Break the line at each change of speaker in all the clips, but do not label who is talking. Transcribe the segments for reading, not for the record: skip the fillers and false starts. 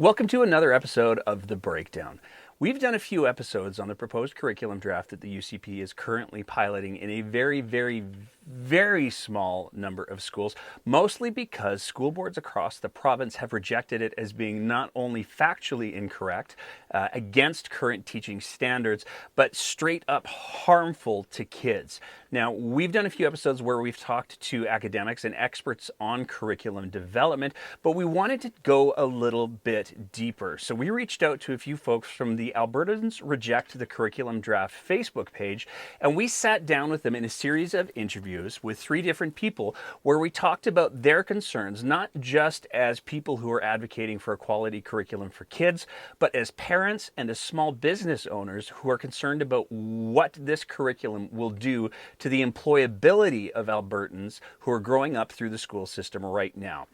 Welcome to another episode of The Breakdown. We've done a few episodes on the proposed curriculum draft that the UCP is currently piloting in a very small number of schools, mostly because school boards across the province have rejected it as being not only factually incorrect, against current teaching standards, but straight up harmful to kids. Now, we've done a few episodes where we've talked to academics and experts on curriculum development, but we wanted to go a little bit deeper. So we reached out to a few folks from the Albertans Reject the Curriculum Draft Facebook page, and we sat down with them in a series of interviews with three different people where we talked about their concerns, not just as people who are advocating for a quality curriculum for kids, but as parents and as small business owners who are concerned about what this curriculum will do to the employability of Albertans who are growing up through the school system right now.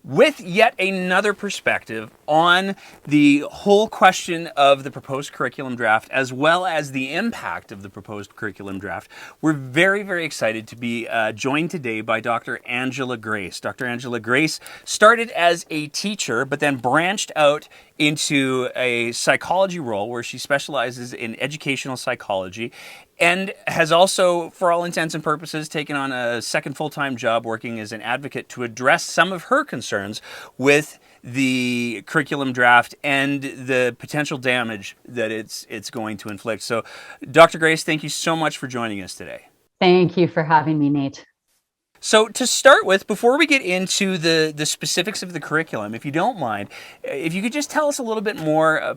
With yet another perspective on the whole question of the proposed curriculum draft, as well as the impact of the proposed curriculum draft, we're very excited to be joined today by Dr. Angela Grace. Dr. Angela Grace started as a teacher, but then branched out into a psychology role where she specializes in educational psychology, and has also, for all intents and purposes, taken on a second full-time job working as an advocate to address some of her concerns with the curriculum draft and the potential damage that it's going to inflict. So, Dr. Grace, thank you so much for joining us today.
Thank you for having me, Nate.
So to start with, before we get into the specifics of the curriculum, if you don't mind, if you could just tell us a little bit more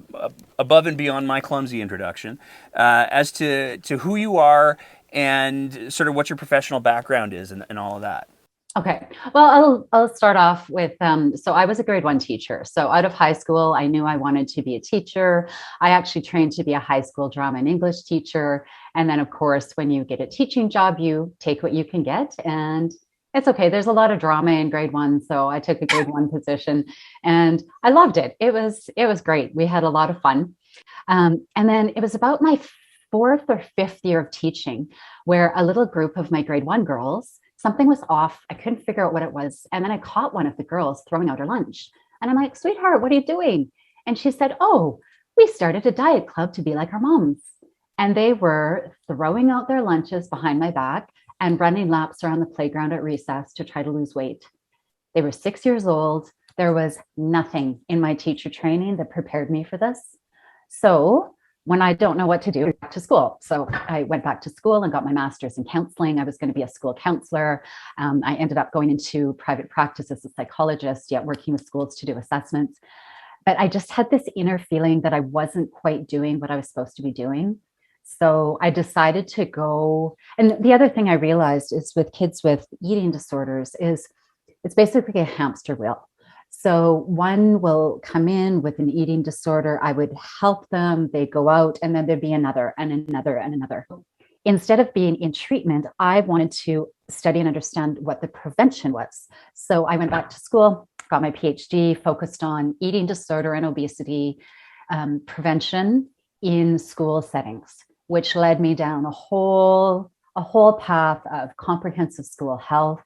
above and beyond my clumsy introduction as to who you are and sort of what your professional background is and all of that.
Okay, well, I'll start off with, so I was a grade 1 teacher. So out of high school, I knew I wanted to be a teacher. I actually trained to be a high school drama and English teacher. And then, of course, when you get a teaching job, you take what you can get. And it's okay. There's a lot of drama in grade 1. So I took a grade 1 position and I loved it. It was great. We had a lot of fun. And then it was about my 4th or 5th year of teaching where a little group of my grade 1 girls, something was off. I couldn't figure out what it was. And then I caught one of the girls throwing out her lunch. And I'm like, sweetheart, what are you doing? And she said, oh, we started a diet club to be like our moms. And they were throwing out their lunches behind my back and running laps around the playground at recess to try to lose weight. They were 6 years old. There was nothing in my teacher training that prepared me for this. So when I don't know what to do, back to school. So I went back to school and got my master's in counseling. I was going to be a school counselor. I ended up going into private practice as a psychologist, yet working with schools to do assessments. But I just had this inner feeling that I wasn't quite doing what I was supposed to be doing. So I decided to go. And the other thing I realized is with kids with eating disorders is it's basically a hamster wheel. So one will come in with an eating disorder. I would help them. They'd go out and then there'd be another and another and another. Instead of being in treatment, I wanted to study and understand what the prevention was. So I went back to school, got my PhD, focused on eating disorder and obesity prevention in school settings, which led me down a whole path of comprehensive school health.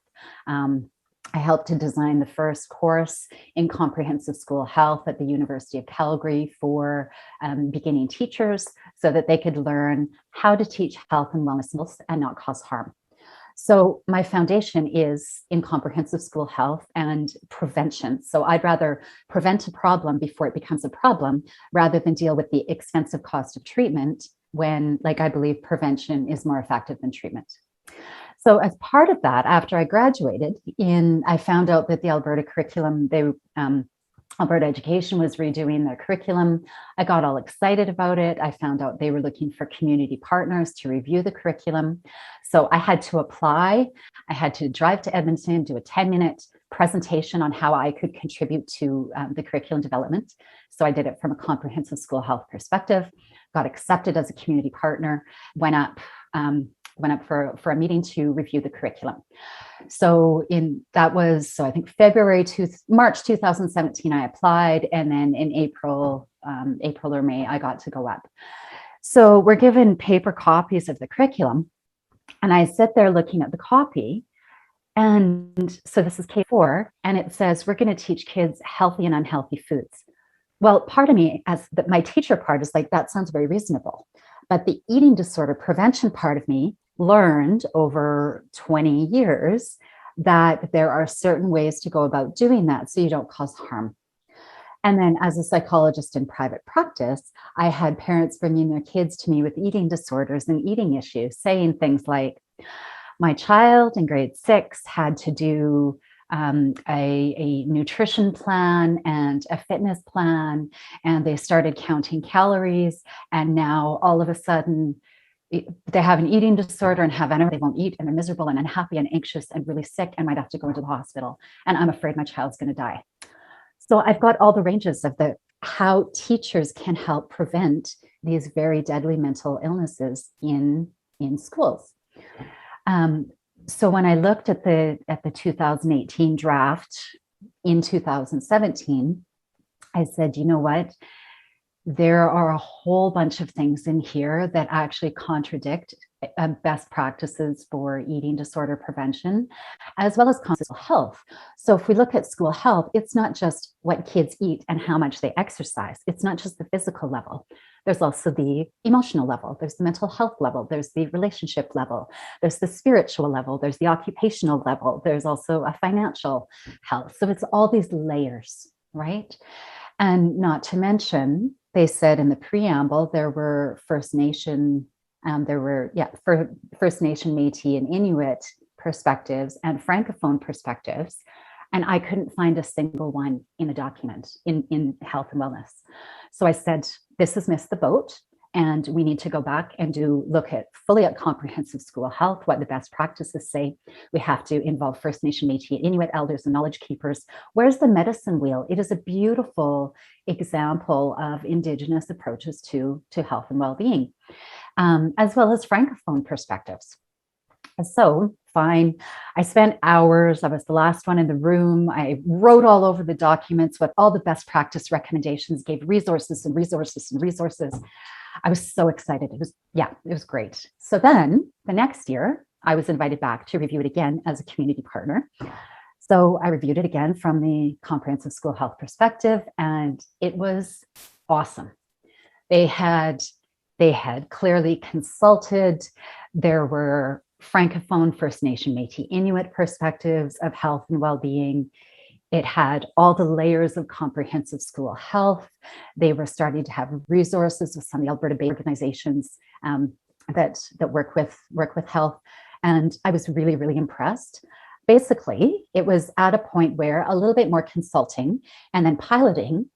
I helped to design the first course in comprehensive school health at the University of Calgary for beginning teachers so that they could learn how to teach health and wellness and not cause harm. So my foundation is in comprehensive school health and prevention. So I'd rather prevent a problem before it becomes a problem rather than deal with the expensive cost of treatment when, like, I believe prevention is more effective than treatment. So as part of that, after I graduated, I found out that the Alberta curriculum, Alberta Education was redoing their curriculum. I got all excited about it. I found out they were looking for community partners to review the curriculum. So I had to apply. I had to drive to Edmonton, do a 10-minute presentation on how I could contribute to the curriculum development. So I did it from a comprehensive school health perspective, got accepted as a community partner, went up for a meeting to review the curriculum. So I think March 2017, I applied. And then in April or May, I got to go up. So we're given paper copies of the curriculum. And I sit there looking at the copy And so this is K4, and it says we're going to teach kids healthy and unhealthy foods. Well, part of me, as my teacher part, is like, that sounds very reasonable. But the eating disorder prevention part of me learned over 20 years that there are certain ways to go about doing that so you don't cause harm. And then as a psychologist in private practice, I had parents bringing their kids to me with eating disorders and eating issues, saying things like, my child in grade 6 had to do a nutrition plan and a fitness plan, and they started counting calories. And now all of a sudden, they have an eating disorder and have energy, they won't eat, and they're miserable and unhappy and anxious and really sick and might have to go into the hospital. And I'm afraid my child's going to die. So I've got all the ranges of how teachers can help prevent these very deadly mental illnesses in schools. So when I looked at the 2018 draft in 2017, I said, you know what? There are a whole bunch of things in here that actually contradict best practices for eating disorder prevention, as well as school health. So if we look at school health, it's not just what kids eat and how much they exercise. It's not just the physical level. There's also the emotional level. There's the mental health level. There's the relationship level. There's the spiritual level. There's the occupational level. There's also a financial health. So it's all these layers, right? And not to mention, they said in the preamble, there were First Nation, First Nation, Métis, and Inuit perspectives and Francophone perspectives. And I couldn't find a single one in the document in health and wellness. So I said, this has missed the boat, and we need to go back and look fully at comprehensive school health, what the best practices say. We have to involve First Nation, Métis, Inuit elders and knowledge keepers. Where's the medicine wheel? It is a beautiful example of Indigenous approaches to health and well-being, as well as Francophone perspectives. So fine, I spent hours. I was the last one in the room. I wrote all over the documents with all the best practice recommendations, gave resources and resources and resources. I was so excited. It was great. So then the next year, I was invited back to review it again as a community partner. So I reviewed it again from the comprehensive school health perspective, and it was awesome. They had clearly consulted. There were Francophone, First Nation, Métis, Inuit perspectives of health and well-being. It had all the layers of comprehensive school health. They were starting to have resources with some of the Alberta-based organizations that work with health. And I was really, really impressed. Basically, it was at a point where a little bit more consulting and then piloting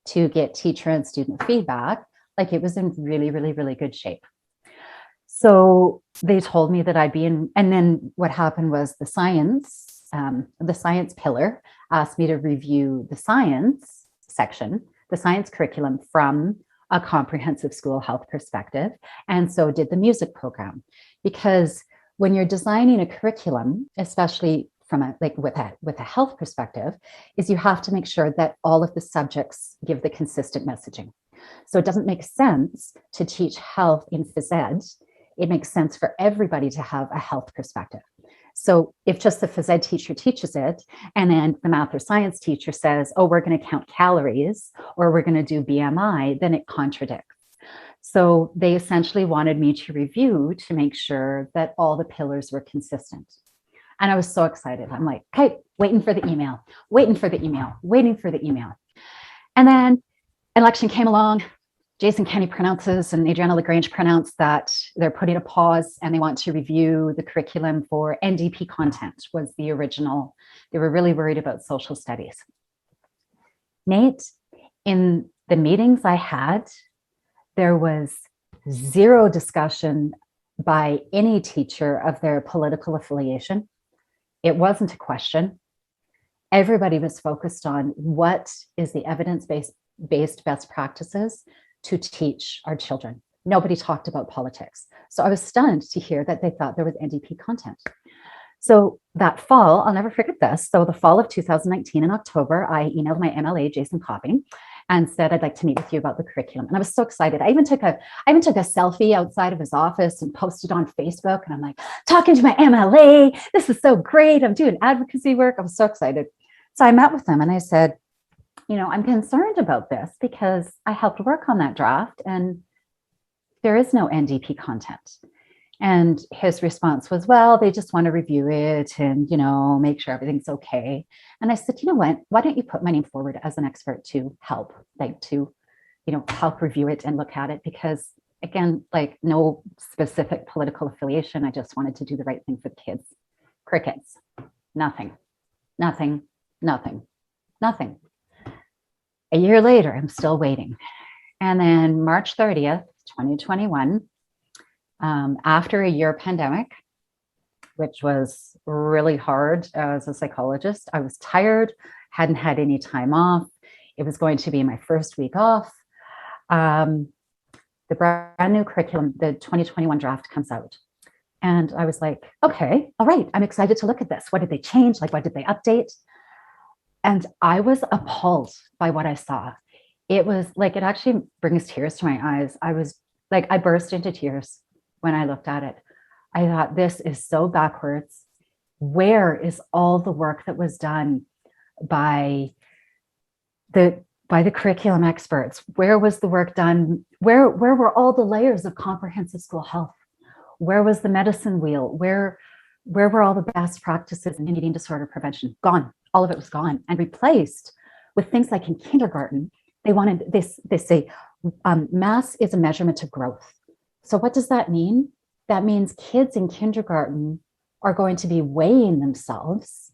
to get teacher and student feedback, like it was in really, really, really good shape. So they told me that I'd be in, and then what happened was the science pillar asked me to review the science section, the science curriculum from a comprehensive school health perspective, and so did the music program. Because when you're designing a curriculum, especially from with a health perspective, is you have to make sure that all of the subjects give the consistent messaging. So it doesn't make sense to teach health in phys ed. It makes sense for everybody to have a health perspective. So if just the phys ed teacher teaches it, and then the math or science teacher says, oh, we're going to count calories, or we're going to do BMI, then it contradicts. So they essentially wanted me to review to make sure that all the pillars were consistent. And I was so excited. I'm like, okay, waiting for the email. And then election came along. Jason Kenney pronounces and Adriana LaGrange pronounced that they're putting a pause and they want to review the curriculum for NDP content was the original. They were really worried about social studies. Nate, in the meetings I had, there was zero discussion by any teacher of their political affiliation. It wasn't a question. Everybody was focused on what is the evidence-based best practices to teach our children. Nobody talked about politics. So I was stunned to hear that they thought there was NDP content. So that fall, I'll never forget this. So the fall of 2019 in October, I emailed my MLA, Jason Copping, and said, I'd like to meet with you about the curriculum. And I was so excited. I even took a selfie outside of his office and posted on Facebook. And I'm like, talking to my MLA, this is so great. I'm doing advocacy work. I was so excited. So I met with him and I said, I'm concerned about this because I helped work on that draft and there is no NDP content. And his response was, well, they just want to review it and, make sure everything's okay. And I said, you know what, why don't you put my name forward as an expert to help, help review it and look at it? Because again, no specific political affiliation. I just wanted to do the right thing for the kids. Crickets, nothing. A year later, I'm still waiting. And then March 30th, 2021, after a year pandemic, which was really hard as a psychologist, I was tired, hadn't had any time off. It was going to be my first week off. The brand new curriculum, the 2021 draft comes out. And I was like, okay, all right, I'm excited to look at this. What did they change? What did they update? And I was appalled by what I saw. It was it actually brings tears to my eyes. I burst into tears when I looked at it. I thought, this is so backwards. Where is all the work that was done by the curriculum experts? Where was the work done? Where were all the layers of comprehensive school health? Where was the medicine wheel? Where were all the best practices in eating disorder prevention? Gone. All of it was gone and replaced with things like in kindergarten. They say mass is a measurement of growth. So what does that mean? That means kids in kindergarten are going to be weighing themselves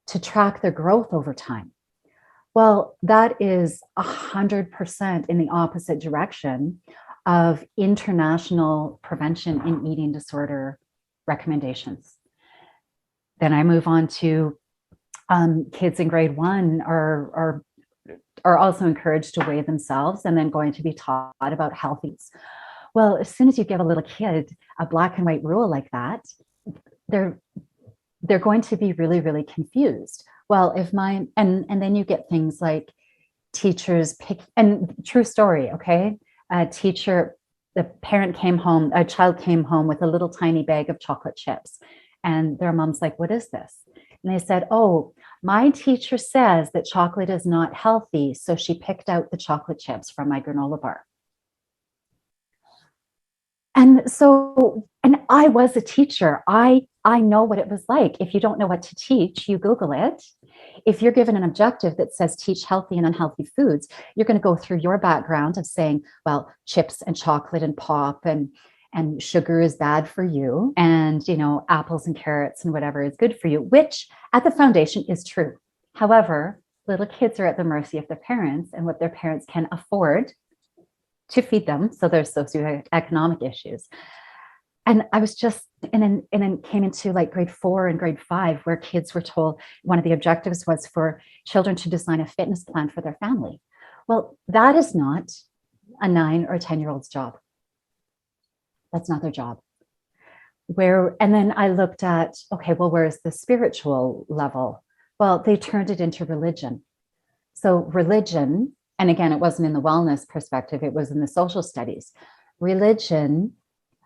to track their growth over time. Well, that is 100% in the opposite direction of international prevention in eating disorder recommendations. Then I move on to kids in grade 1 are also encouraged to weigh themselves and then going to be taught about healthy. Well, as soon as you give a little kid a black and white rule like that, they're going to be really, really confused. Well, and then you get things like teachers pick, and true story, okay? A child came home with a little tiny bag of chocolate chips. And their mom's like, what is this? And they said, oh, my teacher says that chocolate is not healthy, so she picked out the chocolate chips from my granola bar. And I was a teacher. I know what it was like. If you don't know what to teach, you Google it. If you're given an objective that says teach healthy and unhealthy foods, you're going to go through your background of saying, well, chips and chocolate and pop and sugar is bad for you, and apples and carrots and whatever is good for you, which at the foundation is true. However, little kids are at the mercy of their parents and what their parents can afford to feed them. So there's socioeconomic issues. And I was and then came into grade 4 and grade 5, where kids were told one of the objectives was for children to design a fitness plan for their family. Well, that is not a 9 or 10-year-old's job. That's not their job. And then I looked at, okay, well, where's the spiritual level? Well, they turned it into religion. So religion, and again, it wasn't in the wellness perspective, it was in the social studies. Religion,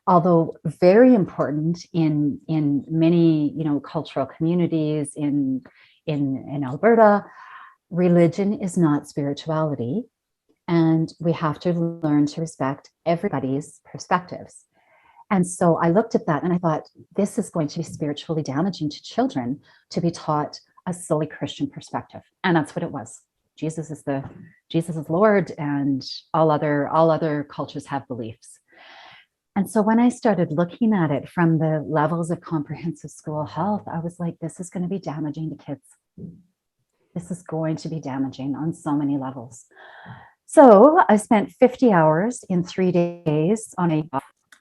although very important in many, cultural communities in Alberta, religion is not spirituality. And we have to learn to respect everybody's perspectives. And so I looked at that and I thought, this is going to be spiritually damaging to children to be taught a solely Christian perspective. And that's what it was. Jesus is Lord, and all other cultures have beliefs. And so when I started looking at it from the levels of comprehensive school health, I was like, this is going to be damaging to kids. This is going to be damaging on so many levels. So I spent 50 hours in 3 days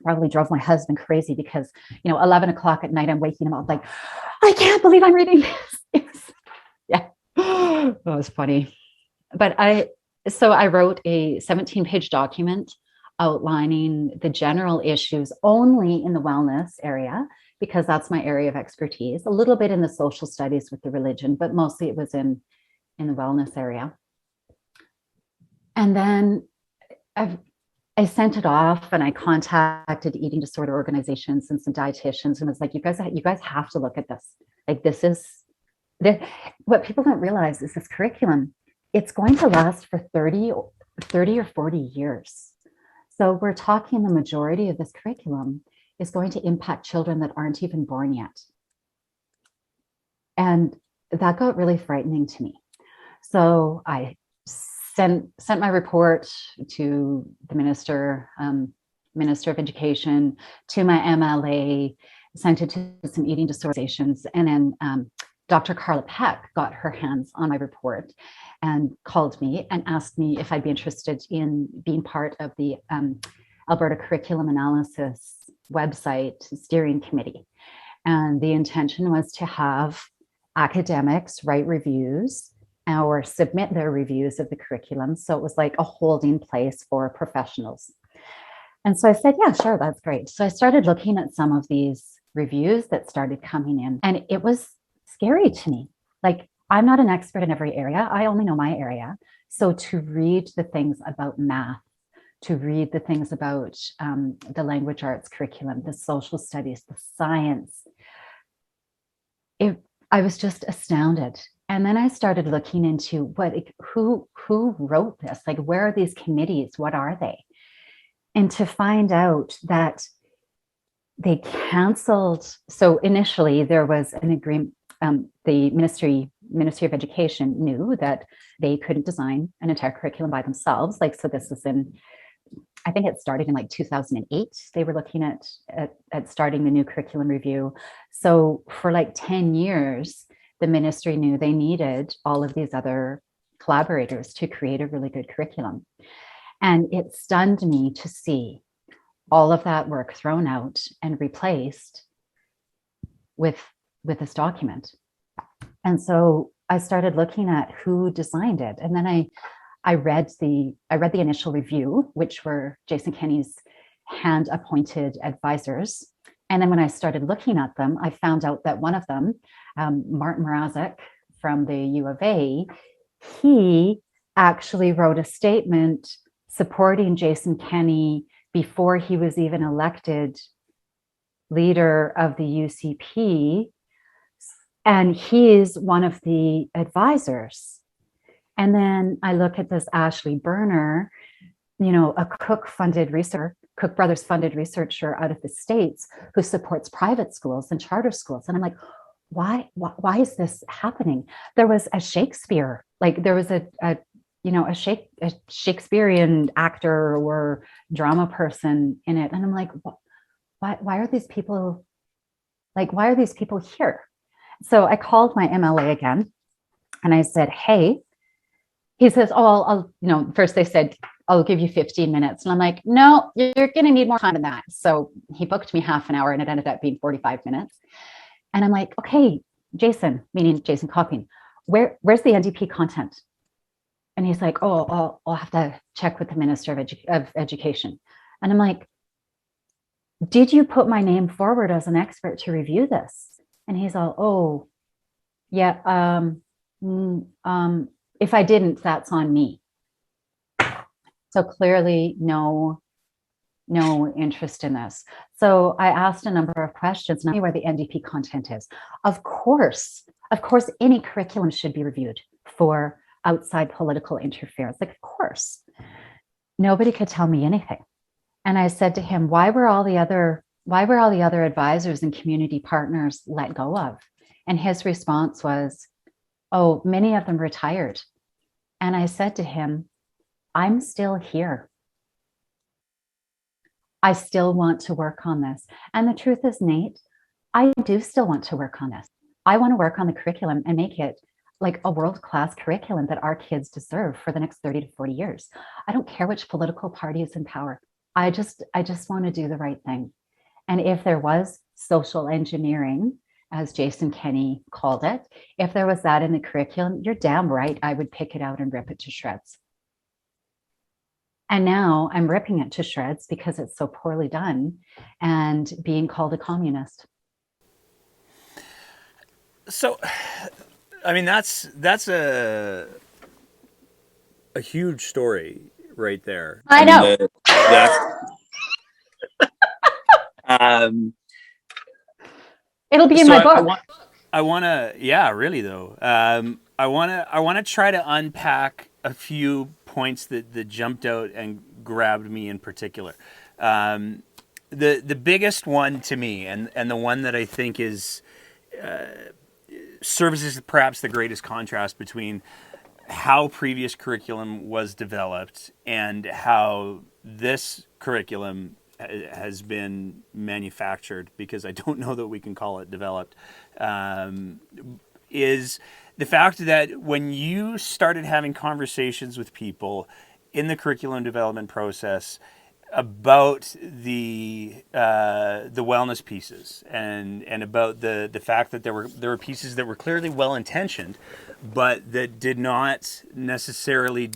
probably drove my husband crazy because, 11 o'clock at night, I'm waking him up like, I can't believe I'm reading this. Yeah, that was funny. But I wrote a 17-page document outlining the general issues only in the wellness area, because that's my area of expertise, a little bit in the social studies with the religion, but mostly it was in the wellness area. And then I've, I sent it off and I contacted eating disorder organizations and some dietitians and was like, you guys have to look at this. Like this is what people don't realize is this curriculum, it's going to last for 30 or 40 years. So we're talking the majority of this curriculum is going to impact children that aren't even born yet. And that got really frightening to me. So I sent my report to the Minister of Education, to my MLA, sent it to some eating disorder organizations, and then Dr. Carla Peck got her hands on my report and called me and asked me if I'd be interested in being part of the Alberta Curriculum Analysis website steering committee. And the intention was to have academics write reviews or submit their reviews of the curriculum. So it was like a holding place for professionals. And so I said, yeah, sure, that's great. So I started looking at some of these reviews that started coming in, and it was scary to me. Like, I'm not an expert in every area. I only know my area. So to read the things about math, to read the things about the language arts curriculum, the social studies, the science, I was just astounded. And then I started looking into who wrote this? Like, where are these committees? What are they? And to find out that they canceled. So initially there was an agreement. The Ministry of Education knew that they couldn't design an entire curriculum by themselves. Like, so this was I think it started in like 2008. They were looking at starting the new curriculum review. So for like 10 years, the ministry knew they needed all of these other collaborators to create a really good curriculum. And it stunned me to see all of that work thrown out and replaced with this document. And so I started looking at who designed it. And then I read the initial review, which were Jason Kenney's hand-appointed advisors. And then when I started looking at them, I found out that one of them, Martin Mrazek from the U of A, he actually wrote a statement supporting Jason Kenney before he was even elected leader of the UCP. And he's one of the advisors. And then I look at this Ashley Berner, a Cook Brothers funded researcher out of the States who supports private schools and charter schools. And I'm like, why is this happening? There was a Shakespeare, like there was a Shakespearean actor or drama person in it. And I'm like, why are these people here? So I called my MLA again and I said, hey, he says, oh, first they said, I'll give you 15 minutes. And I'm like, no, you're going to need more time than that. So he booked me half an hour and it ended up being 45 minutes. And I'm like, okay, Jason, meaning Jason Copping, where's the NDP content? And he's like, oh, I'll have to check with the Minister of Education. And I'm like, did you put my name forward as an expert to review this? And he's all, oh, yeah, if I didn't, that's on me. So clearly no interest in this. So I asked a number of questions, not where the NDP content is. Of course, any curriculum should be reviewed for outside political interference. Like, of course. Nobody could tell me anything. And I said to him, why were all the other advisors and community partners let go of? And his response was, oh, many of them retired. And I said to him, I'm still here. I still want to work on this. And the truth is, Nate, I do still want to work on this. I want to work on the curriculum and make it like a world-class curriculum that our kids deserve for the next 30 to 40 years. I don't care which political party is in power. I just want to do the right thing. And if there was social engineering, as Jason Kenney called it, if there was that in the curriculum, you're damn right I would pick it out and rip it to shreds. And now I'm ripping it to shreds because it's so poorly done and being called a communist.
So, I mean, that's a huge story right there.
I
I mean,
know.
that's um,
It'll be in
so
my
I
book.
want to, yeah, really though. I want to try to unpack a few points that jumped out and grabbed me in particular. Um, the biggest one to me, and the one that I think is serves as perhaps the greatest contrast between how previous curriculum was developed and how this curriculum has been manufactured, because I don't know that we can call it developed, um, is the fact that when you started having conversations with people in the curriculum development process about the wellness pieces, and about the fact that there were pieces that were clearly well intentioned, but that did not necessarily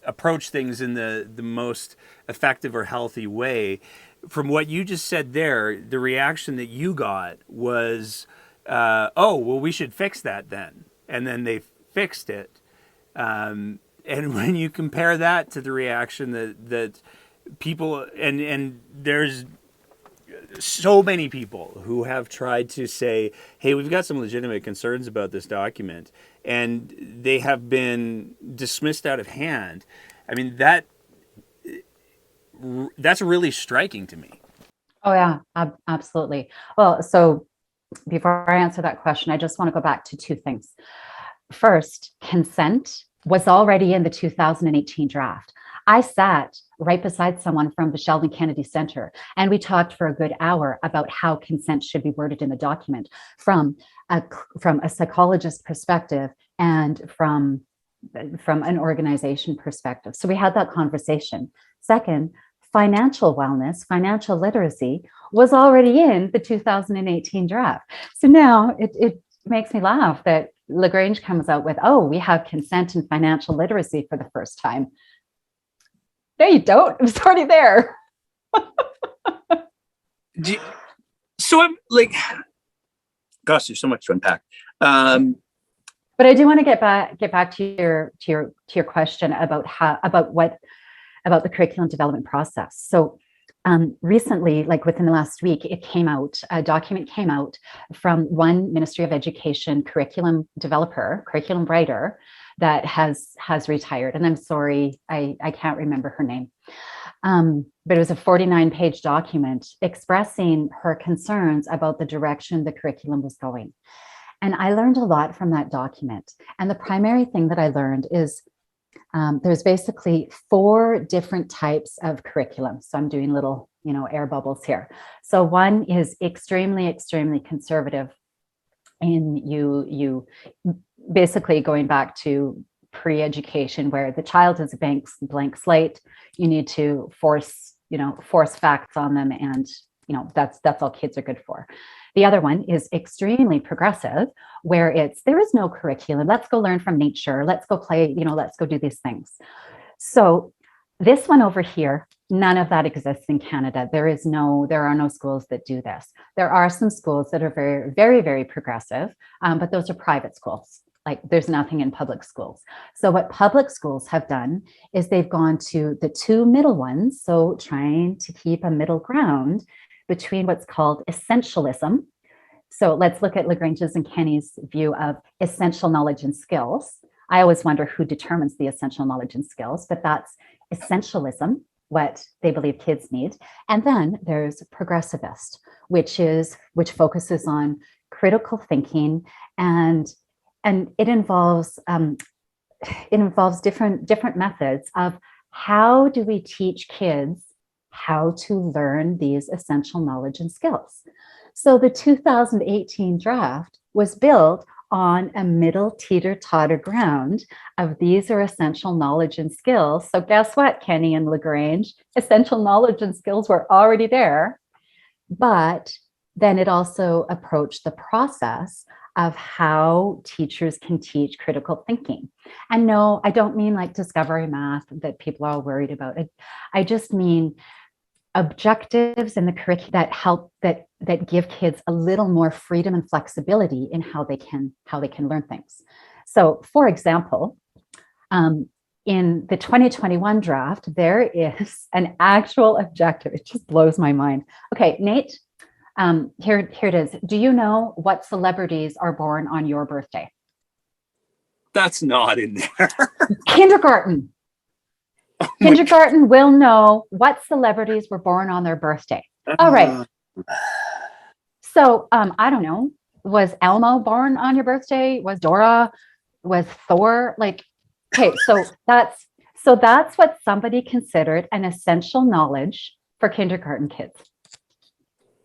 approach things in the most effective or healthy way. From what you just said there, the reaction that you got was, "Oh, well, we should fix that then," and then they fixed it. And when you compare that to the reaction that people, and there's so many people who have tried to say, hey, we've got some legitimate concerns about this document, and they have been dismissed out of hand. I mean, that's really striking to me.
Oh yeah, absolutely. Well, so before I answer that question, I just want to go back to two things. First, consent was already in the 2018 draft. I sat right beside someone from the Sheldon Kennedy Center, and we talked for a good hour about how consent should be worded in the document from a psychologist perspective and from an organization perspective. So we had that conversation. Second, financial wellness, financial literacy was already in the 2018 draft. So now it makes me laugh that LaGrange comes out with, oh, we have consent and financial literacy for the first time. No, you don't. It's already there.
So I'm like, gosh, there's so much to unpack.
But I do want to get back to your question about the curriculum development process. So recently, like within the last week, a document came out from one Ministry of Education curriculum developer, curriculum writer that has retired. And I'm sorry, I can't remember her name. But it was a 49-page document expressing her concerns about the direction the curriculum was going. And I learned a lot from that document. And the primary thing that I learned is there's basically 4 different types of curriculum. So I'm doing little, air bubbles here. So one is extremely, extremely conservative. And you basically going back to pre-education, where the child is a blank slate. You need to force facts on them, and that's all kids are good for. The other one is extremely progressive, where there is no curriculum. Let's go learn from nature. Let's go play, let's go do these things. So this one over here, none of that exists in Canada. There are no schools that do this. There are some schools that are very, very, very progressive, but those are private schools. Like there's nothing in public schools. So what public schools have done is they've gone to the 2 middle ones. So trying to keep a middle ground between what's called essentialism. So let's look at Lagrange's and Kenney's view of essential knowledge and skills. I always wonder who determines the essential knowledge and skills, but that's essentialism, what they believe kids need. And then there's progressivist, which focuses on critical thinking, and it involves different methods of how do we teach kids how to learn these essential knowledge and skills. So the 2018 draft was built on a middle teeter-totter ground of these are essential knowledge and skills. So guess what, Kenney and Lagrange? Essential knowledge and skills were already there, but then it also approached the process of how teachers can teach critical thinking. And no, I don't mean like discovery math that people are all worried about. I just mean objectives in the curriculum that help that give kids a little more freedom and flexibility in how they can learn things. So, for example, in the 2021 draft, there is an actual objective. It just blows my mind. Okay, Nate, here it is. Do you know what celebrities are born on your birthday?
That's not in there.
Kindergarten. Kindergarten will know what celebrities were born on their birthday. All right. So I don't know. Was Elmo born on your birthday? Was Dora? Was Thor? Like, okay, so that's what somebody considered an essential knowledge for kindergarten kids.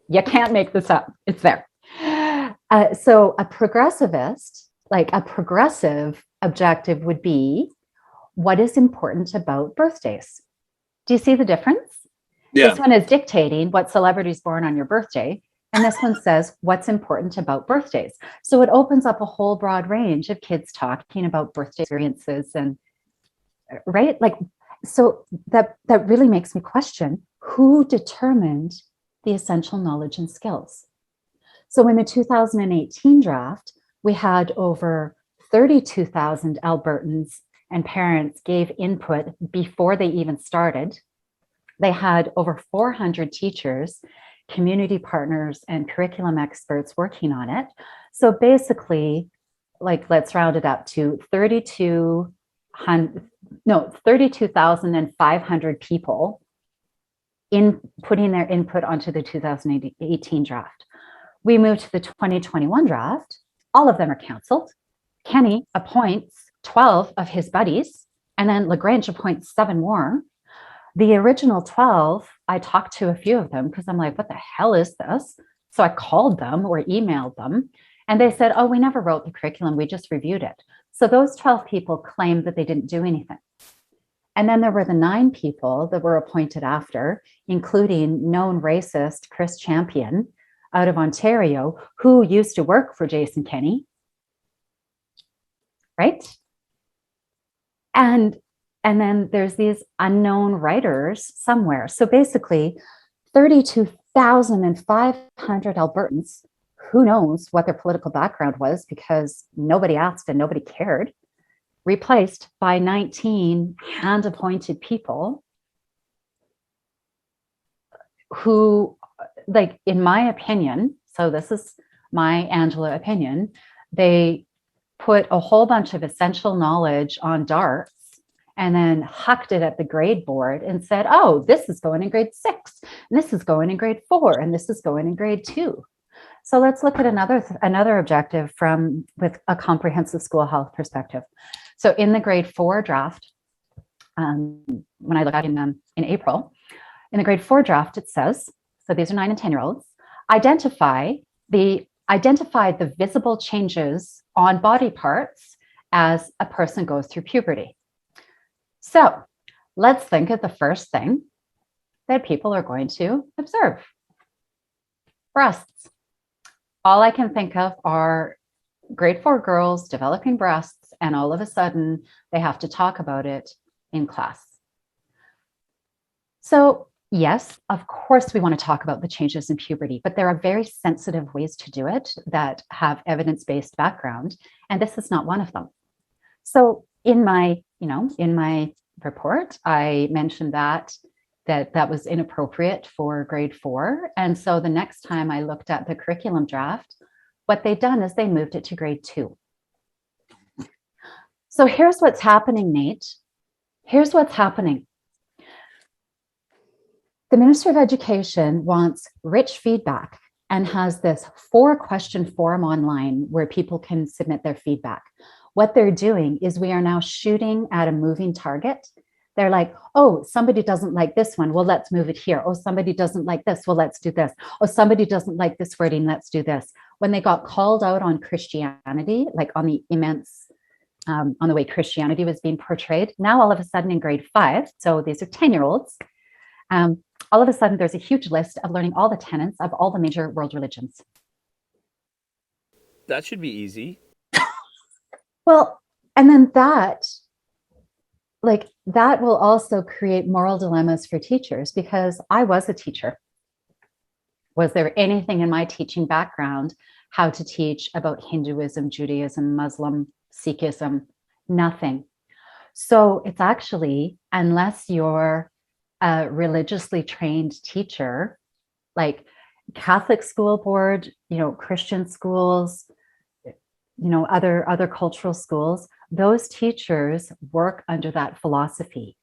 You can't make this up. It's there. So a progressivist, like a progressive objective would be, what is important about birthdays? Do you see the difference?
Yeah.
This one is dictating what celebrities born on your birthday. And this one says what's important about birthdays. So it opens up a whole broad range of kids talking about birthday experiences and right? Like, so that really makes me question who determined the essential knowledge and skills. So in the 2018 draft, we had over 32,000 Albertans and parents gave input before they even started. They had over 400 teachers, community partners, and curriculum experts working on it. So basically, like, let's round it up to 32,500 people in putting their input onto the 2018 draft. We moved to the 2021 draft. All of them are counseled. Kenney appoints 12 of his buddies, and then Lagrange appoints 7 more. The original 12, I talked to a few of them because I'm like, what the hell is this? So I called them or emailed them, and they said, oh, we never wrote the curriculum. We just reviewed it. So those 12 people claimed that they didn't do anything. And then there were the 9 people that were appointed after, including known racist Chris Champion out of Ontario, who used to work for Jason Kenney, right? And then there's these unknown writers somewhere. So basically, 32,500 Albertans, who knows what their political background was because nobody asked and nobody cared, replaced by 19 hand-appointed people who, like, in my opinion, so this is my Angela opinion, they put a whole bunch of essential knowledge on darts and then hucked it at the grade board and said, oh, this is going in grade 6, and this is going in grade 4, and this is going in grade 2. So let's look at another objective with a comprehensive school health perspective. So in the grade 4 draft, when I look at in April, in the grade 4 draft, it says, so these are 9 and 10-year-olds, identify the visible changes on body parts as a person goes through puberty. So let's think of the first thing that people are going to observe. Breasts. All I can think of are grade 4 girls developing breasts, and all of a sudden they have to talk about it in class. So yes, of course we want to talk about the changes in puberty, but there are very sensitive ways to do it that have evidence-based background, and this is not one of them. So in my report, I mentioned that was inappropriate for grade 4. And so the next time I looked at the curriculum draft, what they'd done is they moved it to grade 2. So here's what's happening, Nate. Here's what's happening. The Minister of Education wants rich feedback and has this 4-question form online where people can submit their feedback. What they're doing is we are now shooting at a moving target. They're like, oh, somebody doesn't like this one. Well, let's move it here. Oh, somebody doesn't like this. Well, let's do this. Oh, somebody doesn't like this wording. Let's do this. When they got called out on Christianity, like on the on the way Christianity was being portrayed, now all of a sudden in grade 5, so these are 10-year-olds, all of a sudden there's a huge list of learning all the tenets of all the major world religions.
That should be easy.
Well, and then that will also create moral dilemmas for teachers, because I was a teacher. Was there anything in my teaching background how to teach about Hinduism, Judaism, Muslim, Sikhism? Nothing. So it's actually, unless you're a religiously trained teacher, like Catholic school board, Christian schools, other cultural schools, those teachers work under that philosophy.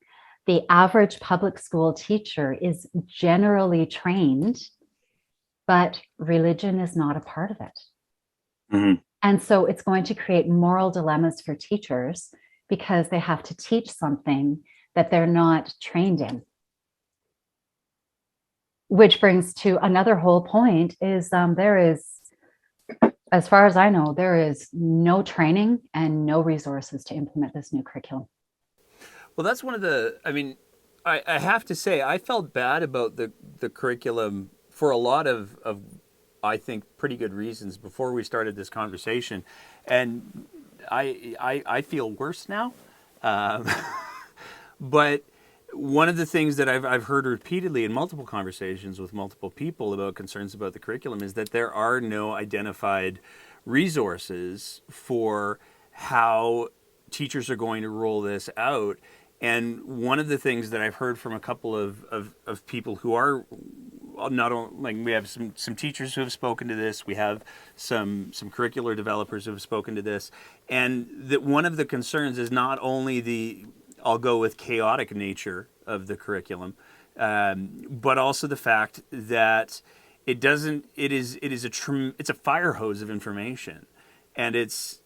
The average public school teacher is generally trained, but religion is not a part of it.
Mhm.
And so it's going to create moral dilemmas for teachers because they have to teach something that they're not trained in. Which brings to another whole point is there is, as far as I know, there is no training and no resources to implement this new curriculum.
Well, that's one of the, I have to say, I felt bad about the curriculum for a lot of, I think, pretty good reasons before we started this conversation. And I feel worse now. But one of the things that I've heard repeatedly in multiple conversations with multiple people about concerns about the curriculum is that there are no identified resources for how teachers are going to roll this out. And one of the things that I've heard from a couple of people who are not only, like, we have some teachers who have spoken to this, we have some curricular developers who have spoken to this, and that one of the concerns is not only the, I'll go with, chaotic nature of the curriculum, but also the fact that it's a fire hose of information, and it's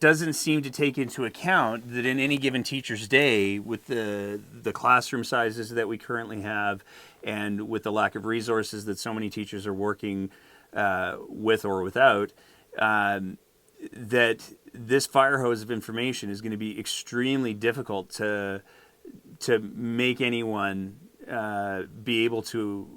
doesn't seem to take into account that in any given teacher's day, with the classroom sizes that we currently have, and with the lack of resources that so many teachers are working with or without, that this fire hose of information is going to be extremely difficult to make anyone be able to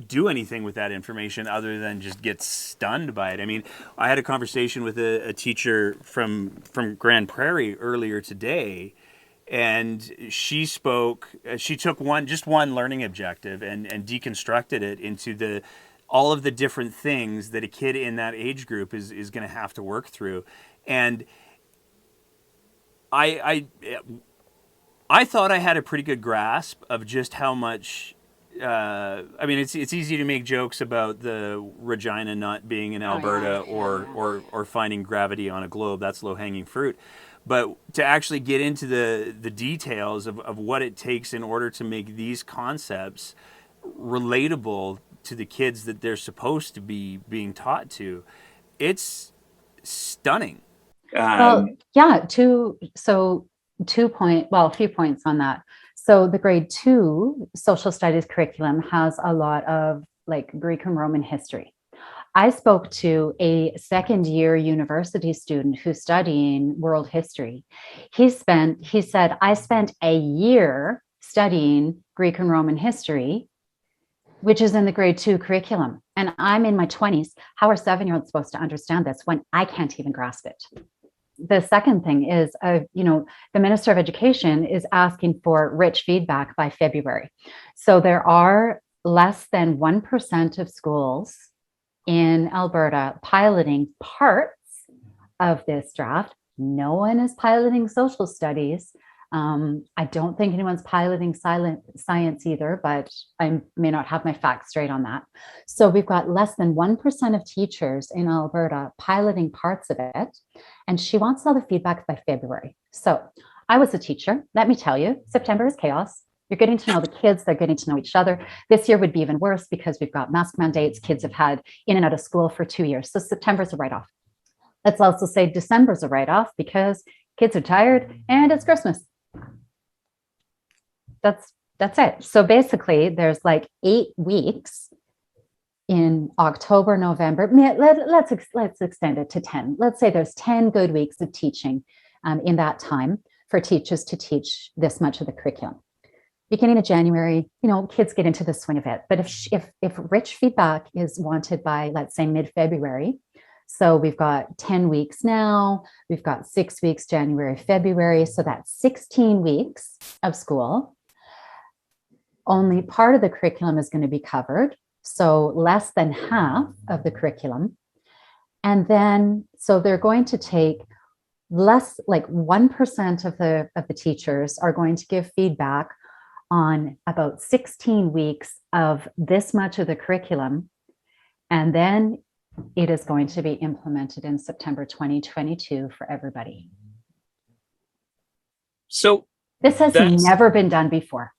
do anything with that information other than just get stunned by it. I mean, I had a conversation with a teacher from Grand Prairie earlier today, and she took one learning objective and deconstructed it into all of the different things that a kid in that age group is going to have to work through. And I thought I had a pretty good grasp of just how much. It's easy to make jokes about the Regina not being in Alberta or finding gravity on a globe. That's low-hanging fruit. But to actually get into the details of what it takes in order to make these concepts relatable to the kids that they're supposed to be being taught to, it's stunning.
A few points on that. So the grade 2 social studies curriculum has a lot of like Greek and Roman history. I spoke to a second year university student who's studying world history. He said, I spent a year studying Greek and Roman history, which is in the grade 2 curriculum. And I'm in my 20s. How are 7-year-olds supposed to understand this when I can't even grasp it? The second thing is, the Minister of Education is asking for rich feedback by February. So there are less than 1% of schools in Alberta piloting parts of this draft. No one is piloting social studies. I don't think anyone's piloting science either, but I may not have my facts straight on that. So we've got less than 1% of teachers in Alberta piloting parts of it, and she wants all the feedback by February. So I was a teacher. Let me tell you, September is chaos. You're getting to know the kids. They're getting to know each other. This year would be even worse because we've got mask mandates. Kids have had in and out of school for 2 years. So September's a write-off. Let's also say December's a write-off because kids are tired and it's Christmas. That's it. So basically, there's like 8 weeks in October, November. Let's extend it to 10. Let's say there's 10 good weeks of teaching in that time for teachers to teach this much of the curriculum. Beginning of January, kids get into the swing of it. But if rich feedback is wanted by, let's say, mid-February, so we've got 10 weeks now, we've got 6 weeks, January, February, so that's 16 weeks of school. Only part of the curriculum is going to be covered, so less than half of the curriculum. And then, so they're going to take less like 1% of the teachers are going to give feedback on about 16 weeks of this much of the curriculum. And then it is going to be implemented in September 2022 for everybody.
So
this has never been done before.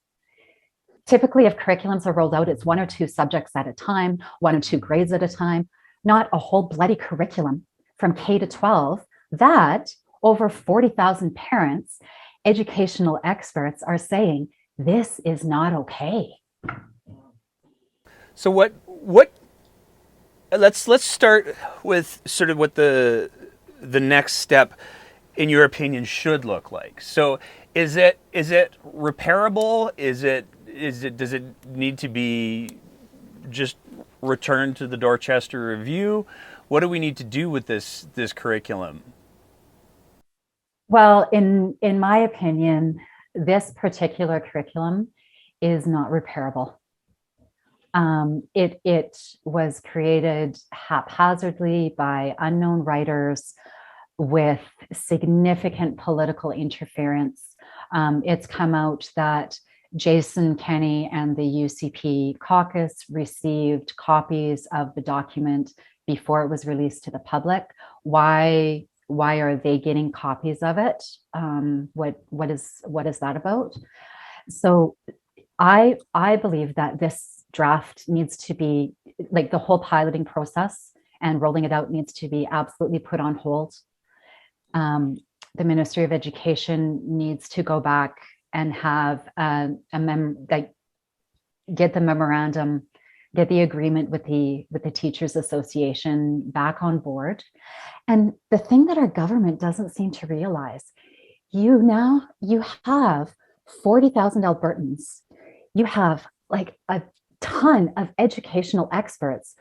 Typically, if curriculums are rolled out, it's 1 or 2 subjects at a time, 1 or 2 grades at a time, not a whole bloody curriculum from K to 12 that over 40,000 parents, educational experts are saying, this is not okay.
So what let's start with sort of what the next step in your opinion should look like. So is it repairable? Does it need to be just returned to the Dorchester Review? What do we need to do with this curriculum?
Well, in my opinion, this particular curriculum is not repairable. It was created haphazardly by unknown writers with significant political interference. It's come out that Jason Kenney and the UCP caucus received copies of the document before it was released to the public. Why are they getting copies of it? What is that about? So I believe that this draft needs to be, like, the whole piloting process and rolling it out needs to be absolutely put on hold. The Ministry of Education needs to go back and have get the memorandum, get the agreement with the Teachers Association back on board. And the thing that our government doesn't seem to realize, you have 40,000 Albertans. You have like a ton of educational experts.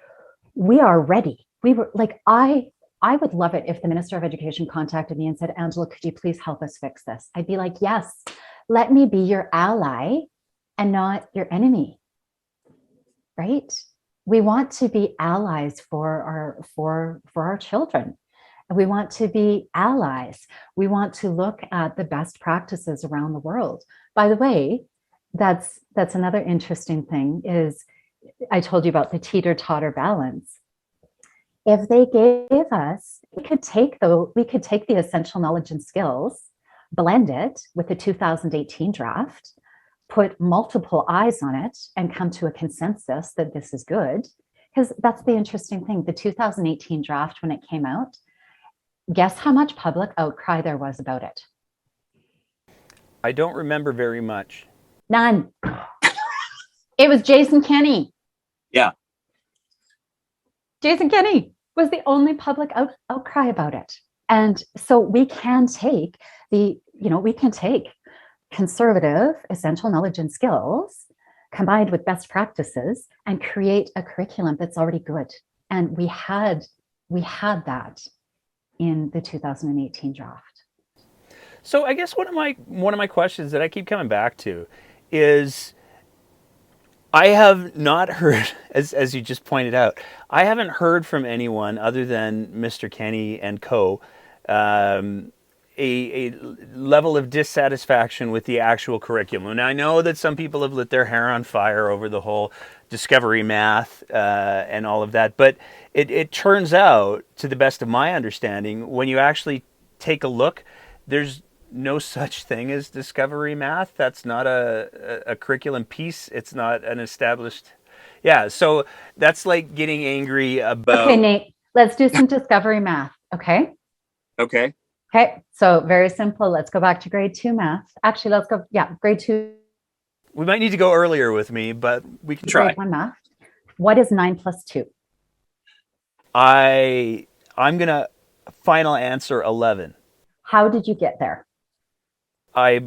We are ready. We were like, I would love it if the Minister of Education contacted me and said, Angela, could you please help us fix this? I'd be like, yes, let me be your ally and not your enemy, right? We want to be allies for our children. We want to be allies. We want to look at the best practices around the world. By the way, that's another interesting thing is I told you about the teeter-totter balance. If they gave us, we could take the essential knowledge and skills, blend it with the 2018 draft, put multiple eyes on it, and come to a consensus that this is good. Because that's the interesting thing. The 2018 draft, when it came out, guess how much public outcry there was about it?
I don't remember very much.
None. It was Jason Kenney.
Yeah.
Jason Kenney was the only public outcry about it. And so we can take conservative essential knowledge and skills combined with best practices and create a curriculum that's already good. And we had that in the 2018 draft.
So I guess one of my questions that I keep coming back to is, I have not heard, as you just pointed out, I haven't heard from anyone other than Mr. Kenney and co. A level of dissatisfaction with the actual curriculum. Now, I know that some people have lit their hair on fire over the whole discovery math and all of that, but it turns out, to the best of my understanding, when you actually take a look, there's no such thing as discovery math. That's not a curriculum piece. It's not an established. Yeah, so that's like getting angry about.
Okay, Nate, let's do some discovery math. Okay.
Okay.
Okay. So very simple. Let's go back to grade 2 math. Actually, let's go. Yeah, grade 2.
We might need to go earlier with me, but we can try.
Grade 1 math. What is 9 plus 2?
I'm gonna final answer 11.
How did you get there?
I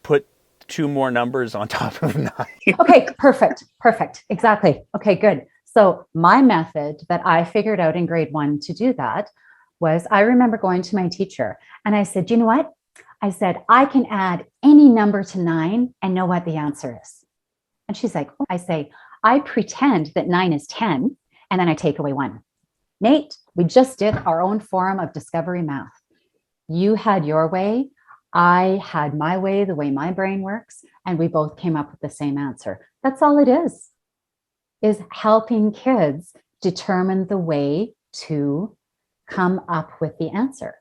put 2 more numbers on top of 9.
Okay, perfect. Exactly. Okay, good. So my method that I figured out in grade 1 to do that was, I remember going to my teacher and I said, you know what? I said, I can add any number to 9 and know what the answer is. And she's like, oh. I say, I pretend that 9 is 10 and then I take away 1. Nate, We just did our own form of discovery math. You had your way, I had my way, the way my brain works, and we both came up with the same answer. That's all it is helping kids determine the way to come up with the answer.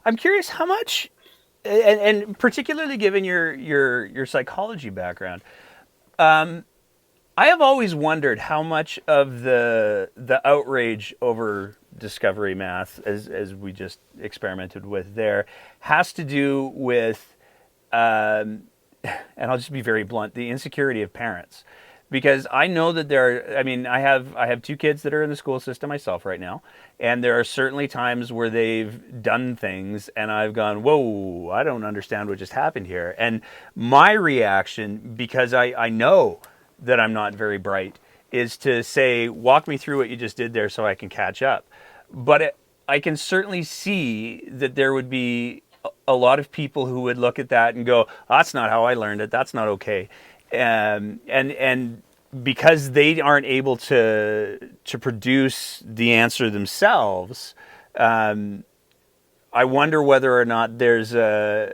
I'm curious how much, and particularly given your psychology background, I have always wondered how much of the outrage over discovery math, as we just experimented with there, has to do with, and I'll just be very blunt, the insecurity of parents. Because I know that I have two kids that are in the school system myself right now, and there are certainly times where they've done things and I've gone, whoa, I don't understand what just happened here. And my reaction, because I know that I'm not very bright, is to say, walk me through what you just did there so I can catch up. But I can certainly see that there would be a lot of people who would look at that and go, that's not how I learned it. That's not okay. And because they aren't able to produce the answer themselves, I wonder whether or not there's a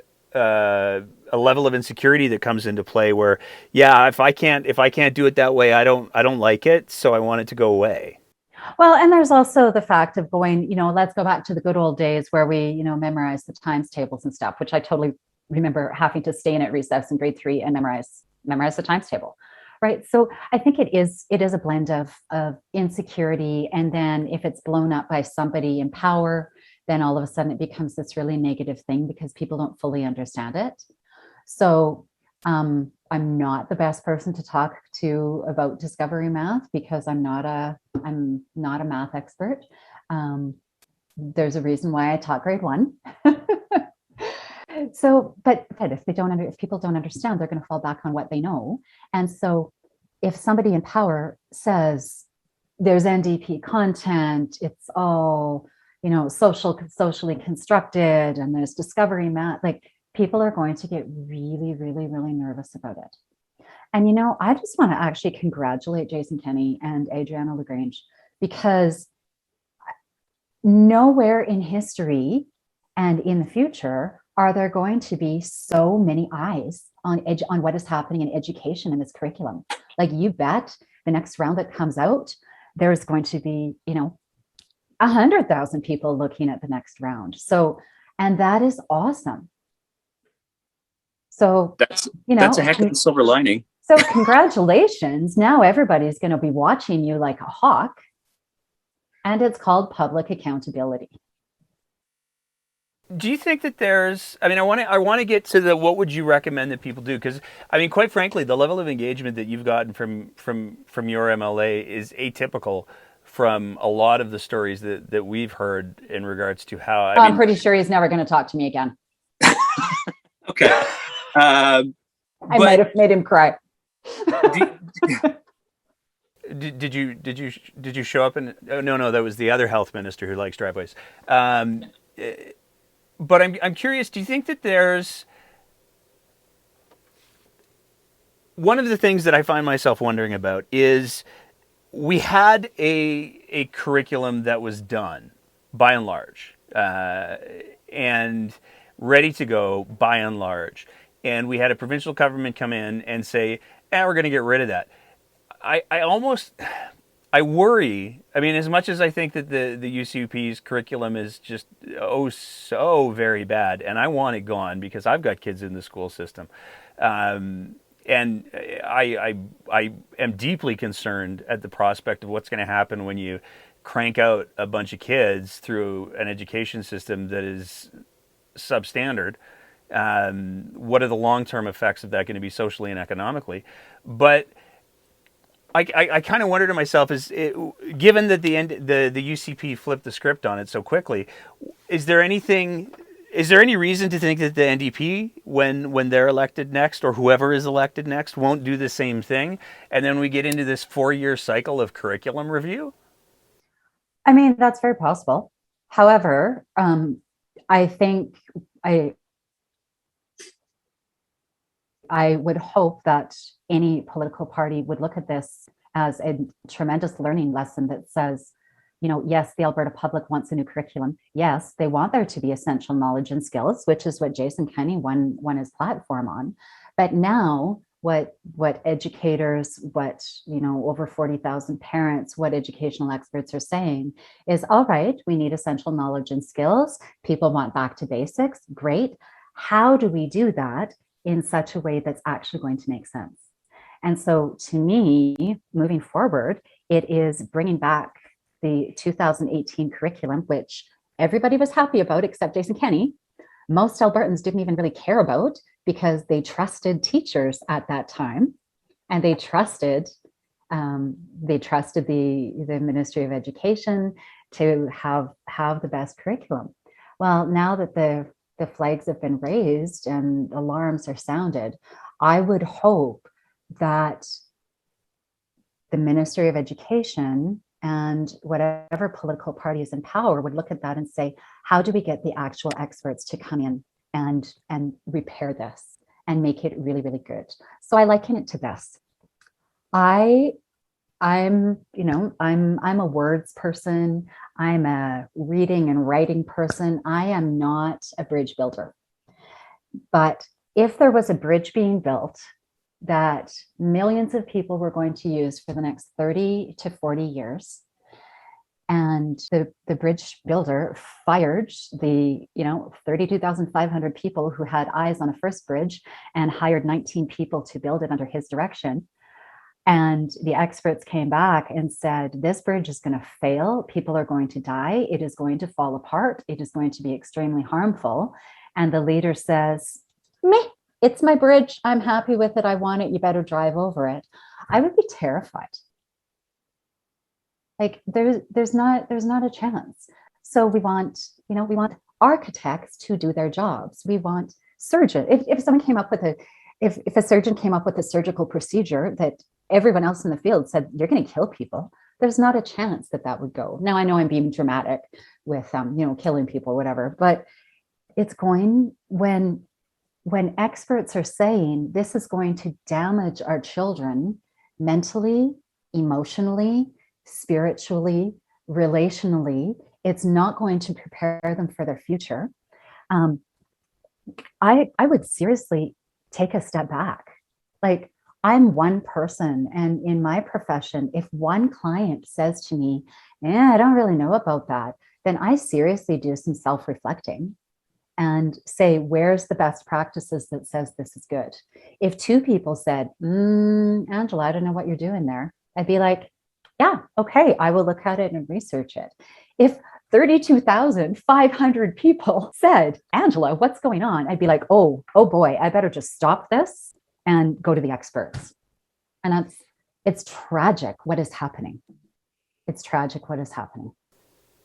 level of insecurity that comes into play where, yeah, if I can't do it that way, I don't like it, so I want it to go away.
Well, and there's also the fact of going, let's go back to the good old days where we, memorize the times tables and stuff, which I totally remember having to stay in at recess in grade 3 and memorize the times table. Right. So I think it is a blend of insecurity. And then if it's blown up by somebody in power, then all of a sudden it becomes this really negative thing because people don't fully understand it. So I'm not the best person to talk to about discovery math because I'm not a math expert. There's a reason why I taught grade 1. So, but if people don't understand, they're going to fall back on what they know. And so if somebody in power says there's NDP content, it's all, socially constructed, and there's discovery math, like people are going to get really, really, really nervous about it. And, I just want to actually congratulate Jason Kenney and Adriana LaGrange, because nowhere in history and in the future are there going to be so many eyes on what is happening in education in this curriculum. Like, you bet the next round that comes out, there's going to be, 100,000 people looking at the next round. So, and that is awesome. So
that's a heck of a silver lining.
So congratulations. Now everybody's going to be watching you like a hawk. And it's called public accountability.
Do you think that there's, I want to get to the, what would you recommend that people do? Because, quite frankly, the level of engagement that you've gotten from your MLA is atypical from a lot of the stories that we've heard in regards to how...
I'm pretty sure he's never going to talk to me again.
Okay.
I might have made him cry.
Did you show up in... Oh, no, that was the other health minister who likes driveways. But I'm curious, do you think that there's... One of the things that I find myself wondering about is we had a curriculum that was done, by and large, and ready to go, by and large. And we had a provincial government come in and say, we're going to get rid of that. I worry, as much as I think that the UCP's curriculum is just so very bad, and I want it gone because I've got kids in the school system. And I am deeply concerned at the prospect of what's going to happen when you crank out a bunch of kids through an education system that is substandard. What are the long-term effects of that going to be socially and economically? But I kind of wonder to myself, given that the UCP flipped the script on it so quickly, is there any reason to think that the NDP, when they're elected next, or whoever is elected next, won't do the same thing? And then we get into this 4-year cycle of curriculum review?
That's very possible. However, I think I would hope that any political party would look at this as a tremendous learning lesson that says, yes, the Alberta public wants a new curriculum. Yes, they want there to be essential knowledge and skills, which is what Jason Kenney won his platform on. But now what educators, over 40,000 parents, what educational experts are saying is, all right, we need essential knowledge and skills. People want back to basics. Great. How do we do that in such a way that's actually going to make sense? And so to me, moving forward, it is bringing back the 2018 curriculum, which everybody was happy about except Jason Kenney. Most Albertans didn't even really care about because they trusted teachers at that time, and they trusted the Ministry of Education to have the best curriculum. Well, now that the flags have been raised and alarms are sounded, I would hope that the Ministry of Education and whatever political party is in power would look at that and say, how do we get the actual experts to come in and repair this and make it really, really good? So I liken it to this. I'm a words person. I'm a reading and writing person. I am not a bridge builder. But if there was a bridge being built that millions of people were going to use for the next 30 to 40 years, and the bridge builder fired the 32,500 people who had eyes on a first bridge and hired 19 people to build it under his direction, and the experts came back and said, this bridge is going to fail. People are going to die. It is going to fall apart. It is going to be extremely harmful. And the leader says, meh, it's my bridge. I'm happy with it. I want it. You better drive over it. I would be terrified. Like there's not a chance. So we want architects to do their jobs. We want surgeons. If someone came up with if a surgeon came up with a surgical procedure that everyone else in the field said, you're going to kill people, there's not a chance that would go. Now, I know I'm being dramatic with, killing people, whatever, but it's going, when experts are saying this is going to damage our children mentally, emotionally, spiritually, relationally, it's not going to prepare them for their future. I would seriously take a step back. Like, I'm one person, and in my profession, if one client says to me, I don't really know about that, then I seriously do some self-reflecting and say, where's the best practices that says this is good? If two people said, Angela, I don't know what you're doing there, I'd be like, yeah, okay, I will look at it and research it. If 32,500 people said, Angela, what's going on? I'd be like, oh boy, I better just stop this and go to the experts. And it's tragic what is happening. It's tragic what is happening.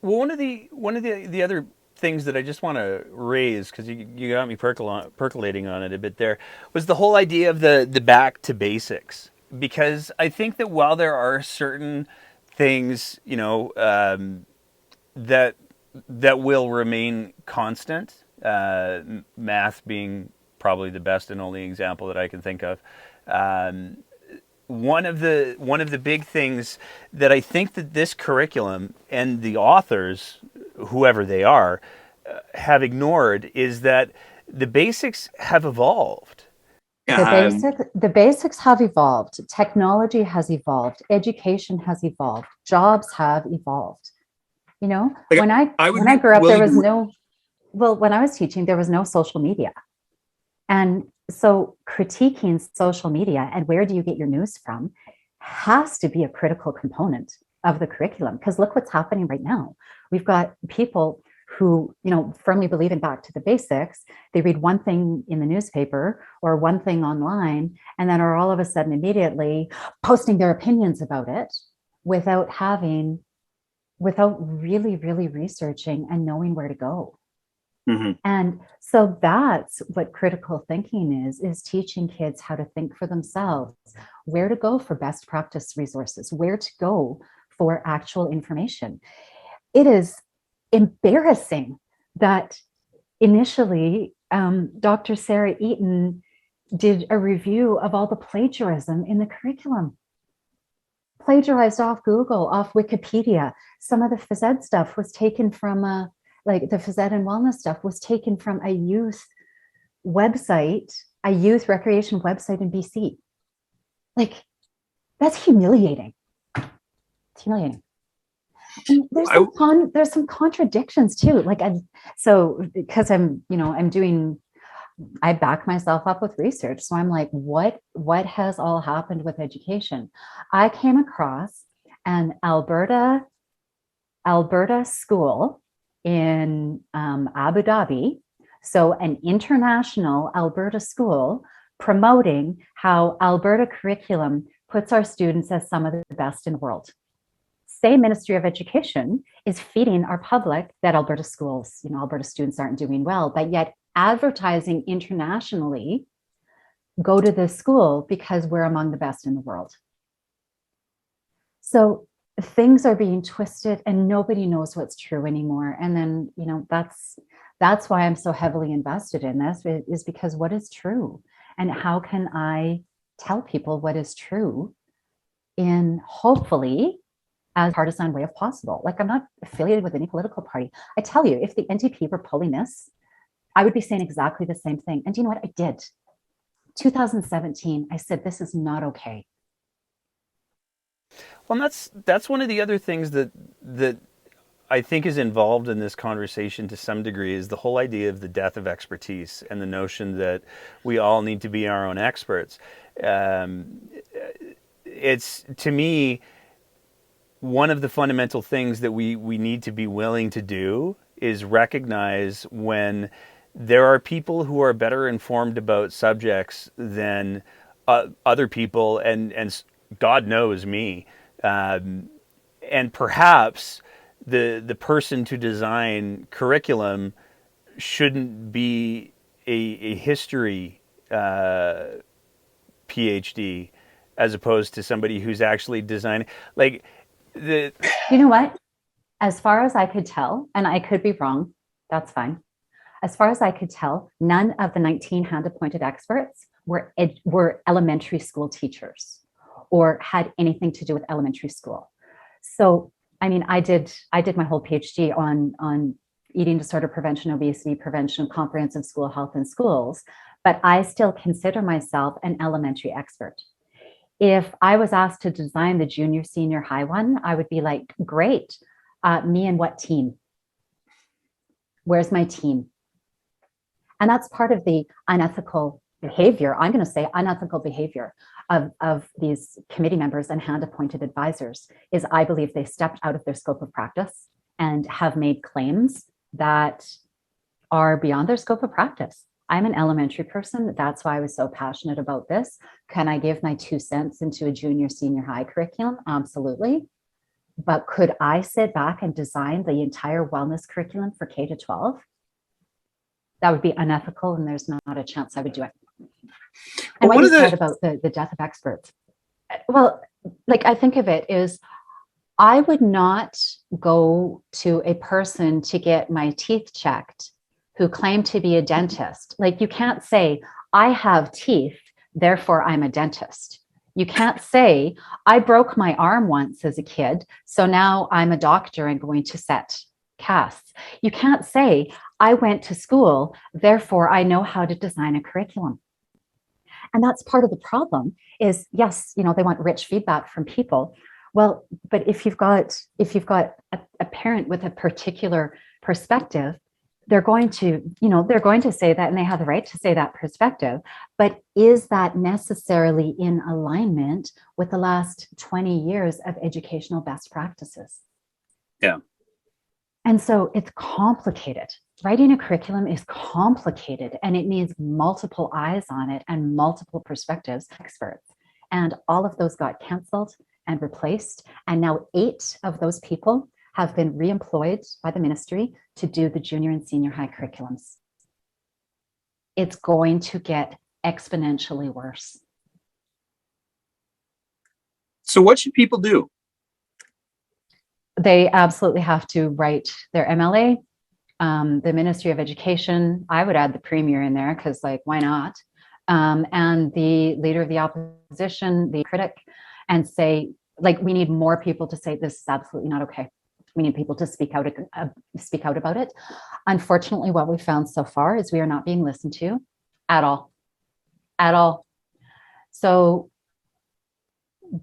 Well, one of the other things that I just want to raise, because you got me percolating on it a bit there, was the whole idea of the back to basics. Because I think that while there are certain things, that will remain constant, math being probably the best and only example that I can think of. One of the big things that I think that this curriculum and the authors, whoever they are, have ignored is that the basics have evolved.
The basics have evolved. Technology has evolved. Education has evolved. Jobs have evolved. When I grew up, there was when I was teaching, there was no social media. And so critiquing social media and where do you get your news from has to be a critical component of the curriculum. Because look what's happening right now. We've got people who, firmly believe in back to the basics. They read one thing in the newspaper or one thing online, and then are all of a sudden immediately posting their opinions about it without really, really researching and knowing where to go.
Mm-hmm.
And so that's what critical thinking is teaching kids how to think for themselves, where to go for best practice resources, where to go for actual information. It is embarrassing that initially Dr. Sarah Eaton did a review of all the plagiarism in the curriculum. plagiarized off Google, off Wikipedia. Some of the phys ed stuff was taken from like the phys ed and wellness stuff was taken from a youth website, a youth recreation website in BC. Like, that's humiliating. It's humiliating. And there's some contradictions too. Like, because I back myself up with research. So I'm like, what has all happened with education? I came across an Alberta school in Abu Dhabi. So an international Alberta school promoting how Alberta curriculum puts our students as some of the best in the world. Same Ministry of Education is feeding our public that Alberta schools, Alberta students aren't doing well, but yet advertising internationally, go to this school because we're among the best in the world. So things are being twisted and nobody knows what's true anymore. And then, that's why I'm so heavily invested in this, is because what is true? And how can I tell people what is true in, hopefully, as partisan way of possible? Like, I'm not affiliated with any political party. I tell you, if the NDP were pulling this, I would be saying exactly the same thing. And do you know what I did? 2017, I said, this is not okay.
Well, that's one of the other things that I think is involved in this conversation to some degree, is the whole idea of the death of expertise and the notion that we all need to be our own experts. It's, to me, one of the fundamental things that we need to be willing to do is recognize when there are people who are better informed about subjects than other people, and God knows me. And perhaps the person to design curriculum shouldn't be a history PhD, as opposed to somebody who's actually designing. Like, you
know what? As far as I could tell, and I could be wrong, that's fine. As far as I could tell, none of the 19 hand-appointed experts were elementary school teachers or had anything to do with elementary school. So, I mean, I did my whole PhD on eating disorder prevention, obesity prevention, comprehensive school health in schools, but I still consider myself an elementary expert. If I was asked to design the junior, senior, high one, I would be like, great, me and what team? Where's my team? And that's part of the unethical behavior, I'm going to say unethical behavior of these committee members and hand-appointed advisors, is I believe they stepped out of their scope of practice and have made claims that are beyond their scope of practice. I'm an elementary person. That's why I was so passionate about this. Can I give my 2 cents into a junior, senior high curriculum? Absolutely. But could I sit back and design the entire wellness curriculum for K to 12? That would be unethical, and there's not a chance I would do it. And what you said about the death of experts. Well, like, I think of it is, I would not go to a person to get my teeth checked who claimed to be a dentist. Like, you can't say, I have teeth, therefore I'm a dentist. You can't say, I broke my arm once as a kid, so now I'm a doctor and going to set casts. You can't say, I went to school, therefore I know how to design a curriculum. And that's part of the problem is, yes, they want rich feedback from people. Well, but if you've got a parent with a particular perspective, they're going to say that, and they have the right to say that perspective. But is that necessarily in alignment with the last 20 years of educational best practices?
Yeah.
And so it's complicated. Writing a curriculum is complicated, and it needs multiple eyes on it and multiple perspectives, experts. And all of those got canceled and replaced. And now 8 of those people have been re-employed by the ministry to do the junior and senior high curriculums. It's going to get exponentially worse.
So what should people do?
They absolutely have to write their MLA. The Ministry of Education, I would add the Premier in there, because, like, why not? And the leader of the opposition, the critic, and say, like we need more people to say this is absolutely not okay. We need people to speak out about it. Unfortunately, what we found so far is we are not being listened to at all. So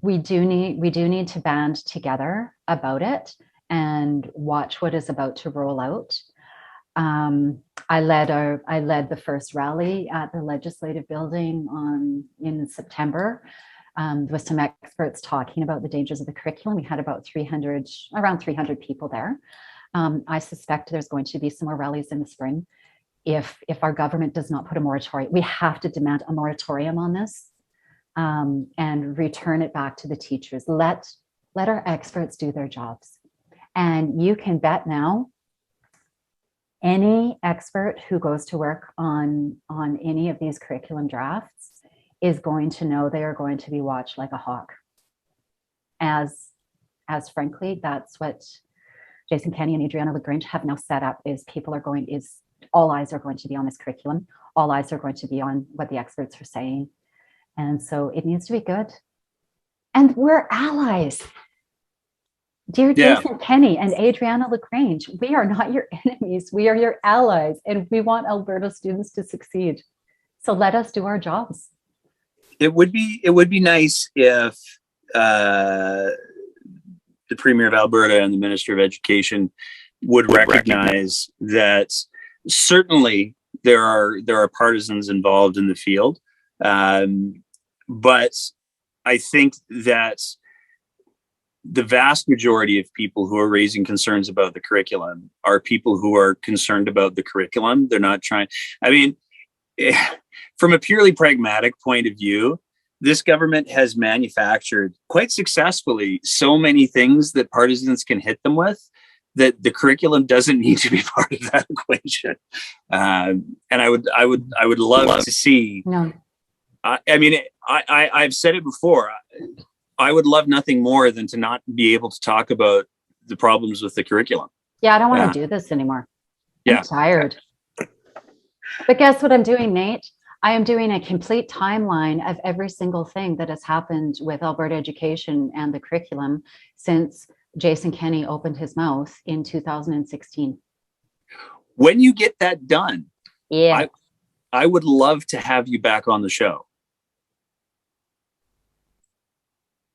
we do need to band together about it and watch what is about to roll out. I led the first rally at the Legislative Building in September, with some experts talking about the dangers of the curriculum. We had around 300 people there. I suspect there's going to be some more rallies in the spring. If our government does not put a moratorium, we have to demand a moratorium on this, and return it back to the teachers. Let our experts do their jobs. And you can bet now, any expert who goes to work on any of these curriculum drafts is going to know they are going to be watched like a hawk. As frankly, that's what Jason Kenney and Adriana LaGrange have now set up, is all eyes are going to be on this curriculum. All eyes are going to be on what the experts are saying. And so it needs to be good. And we're allies. Dear Jason Kenney and Adriana LaGrange, we are not your enemies. We are your allies, and we want Alberta students to succeed. So let us do our jobs.
It would be nice if the Premier of Alberta and the Minister of Education would recognize that certainly there are partisans involved in the field, but I think that the vast majority of people who are raising concerns about the curriculum are people who are concerned about the curriculum. They're not trying. I mean, from a purely pragmatic point of view, this government has manufactured quite successfully so many things that partisans can hit them with, that the curriculum doesn't need to be part of that equation. And I would love to see.
No.
I've said it before. I would love nothing more than to not be able to talk about the problems with the curriculum.
Yeah, I don't want to do this anymore. I'm
Yeah.
tired. But guess what I'm doing, Nate? I am doing a complete timeline of every single thing that has happened with Alberta education and the curriculum since Jason Kenney opened his mouth in 2016.
When you get that done,
Yeah.
I would love to have you back on the show.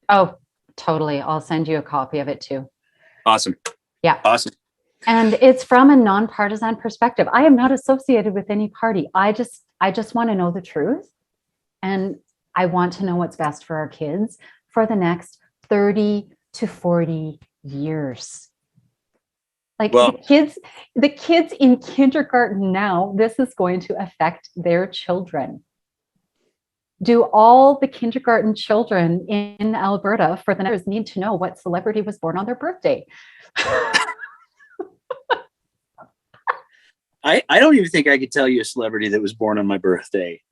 Oh, totally. I'll send you a copy of it too.
Awesome.
Yeah.
Awesome.
And it's from a nonpartisan perspective. I am not associated with any party. I just want to know the truth. And I want to know what's best for our kids for the next 30 to 40 years. Like, the kids in kindergarten now, this is going to affect their children. Do all the kindergarten children in Alberta for the next need to know what celebrity was born on their birthday?
I don't even think I could tell you a celebrity that was born on my birthday.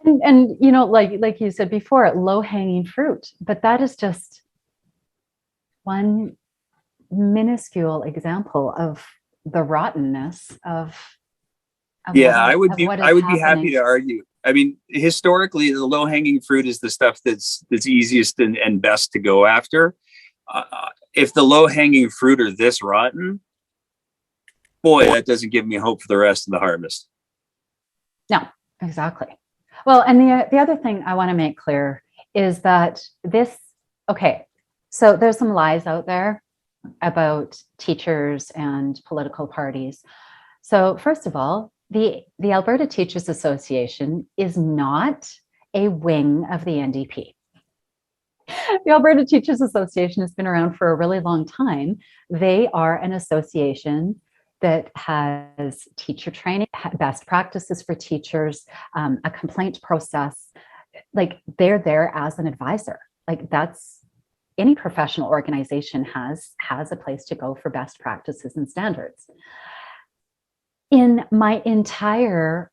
And you know, like you said before, low-hanging fruit. But that is just one minuscule example of the rottenness of
I would be happy to argue. I mean, historically, the low-hanging fruit is the stuff that's easiest and best to go after. If the low-hanging fruit are this rotten, boy, that doesn't give me hope for the rest of the harvest.
No, exactly. Well, and the other thing I want to make clear is that so there's some lies out there about teachers and political parties. So first of all, the Alberta Teachers Association is not a wing of the NDP. The Alberta Teachers Association has been around for a really long time. They are an association that has teacher training, best practices for teachers, a complaint process. Like, they're there as an advisor. Like, that's any professional organization has a place to go for best practices and standards. In my entire,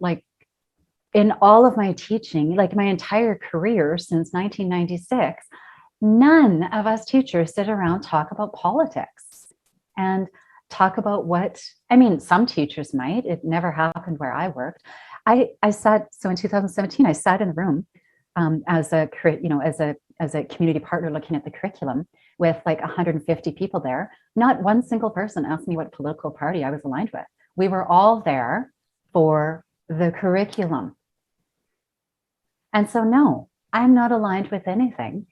in all of my teaching, my entire career since 1996, none of us teachers sit around, talk about politics and talk about some teachers might. It never happened where I worked. So in 2017, I sat in a room as a community partner looking at the curriculum with like 150 people there. Not one single person asked me what political party I was aligned with. We were all there for the curriculum. And so, no, I'm not aligned with anything.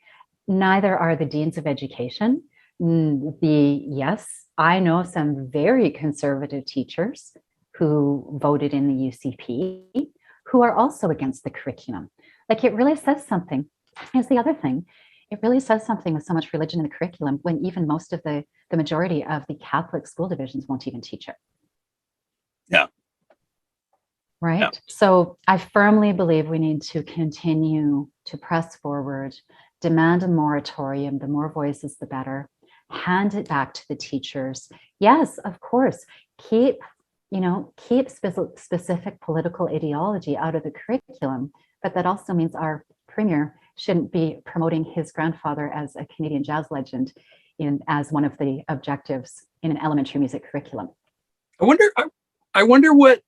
Neither are the deans of education. Yes, I know some very conservative teachers who voted in the UCP who are also against the curriculum. Like, it really says something. Is the other thing. It really says something with so much religion in the curriculum when even most of the majority of the Catholic school divisions won't even teach it.
Yeah.
Right.
Yeah.
So I firmly believe we need to continue to press forward, demand a moratorium. The more voices, the better. Hand it back to the teachers. Yes, of course. Keep specific political ideology out of the curriculum. But that also means our premier shouldn't be promoting his grandfather as a Canadian jazz legend as one of the objectives in an elementary music curriculum.
I wonder what